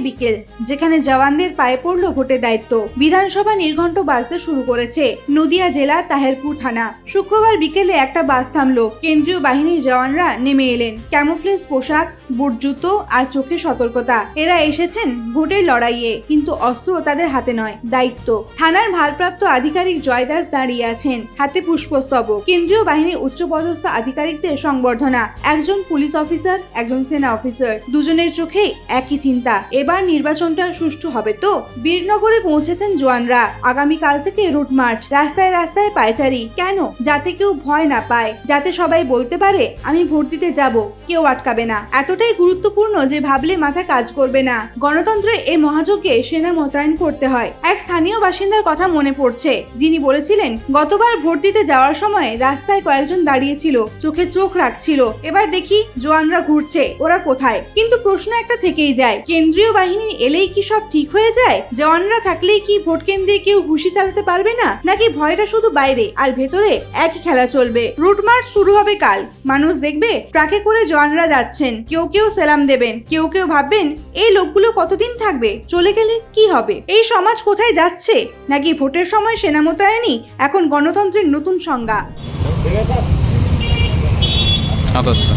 বিকেল, যেখানে জওয়ানদের পায়ে পড়ল ভোটের দায়িত্ব। বিধানসভা নির্ঘণ্ট বাজতে শুরু করেছে। নদিয়া জেলা তাহেরপুর থানা। শুক্রবার বিকেলে একটা বাস থামলো। কেন্দ্রীয় বাহিনীর জওয়ানরা নেমে এলেন। ক্যামোফ্লেজ পোশাক, বুট জুতো আর চোখে সতর্কতা। এরা এসেছেন ভোটের লড়াইয়ে, কিন্তু অস্ত্র তাদের হাতে নয়, দায়িত্ব। থানার ভারপ্রাপ্ত আধিকারিক জয় দাস দাঁড়িয়ে আছেন, হাতে পুষ্পস্তবক। কেন্দ্রীয় বাহিনীর উচ্চপদস্থ আধিকারিকদের সংবর্ধনা। একজন পুলিশ অফিসার, একজন সেনা অফিসার, দুজনের চোখেই একই চিন্তা, এবার নির্বাচনটা সুষ্ঠু হবে তো। বীরনগরে পৌঁছেছেন জওয়ানরা। আগামীকাল থেকে রুট মার্চ, রাস্তায় রাস্তায় পায়চারি। কেন? যাতে কেউ ভয় না পায়, যাতে সবাই বলতে পারে আমি ভোট দিতে যাব, কেউ আটকাবে না। এতটাই গুরুত্বপূর্ণ যে ভাবলে মাথা কাজ করবে না। গণতন্ত্রে এই মহাযজ্ঞে সেনা মোতায়েন করতে হয়। এক স্থানীয় বাসিন্দার কথা মনে পড়ছে, যিনি বলেছিলেন গতবার ভোট দিতে যাওয়ার সময় রাস্তায় কয়েকজন দাঁড়িয়েছিল, চোখে চোখ রাখছিল। এবার দেখি জওয়ানরা ঘুরছে, ওরা কোথায়? কিন্তু প্রশ্ন একটা থেকেই যায়, কেন্দ্রীয় বাহিনী এলেই কি সব ঠিক হয়ে যায়? জওয়ানরা থাকলেই কি ভোট কেন্দ্রে কেউ ঘুষি চালাতে পারবে না? নাকি ভয়টা শুধু বাইরে আর ভেতরে একই খেলা চলবে? রুট মার্চ শুরু হবে কাল। মানুষ দেখবে ট্রাকে করে জওয়ানরা যাচ্ছেন। কেউ কেউ সেলাম দেবেন, কেউ কেউ ভাববেন এই লোকগুলো কতদিন থাকবে, চলে গেলে কি হবে? এই সমাজ কোথায় যাচ্ছে? নাকি ভোটের সময় সেনা মোতায়েনই এখন গণতন্ত্রের নতুন সংজ্ঞা? আচ্ছা।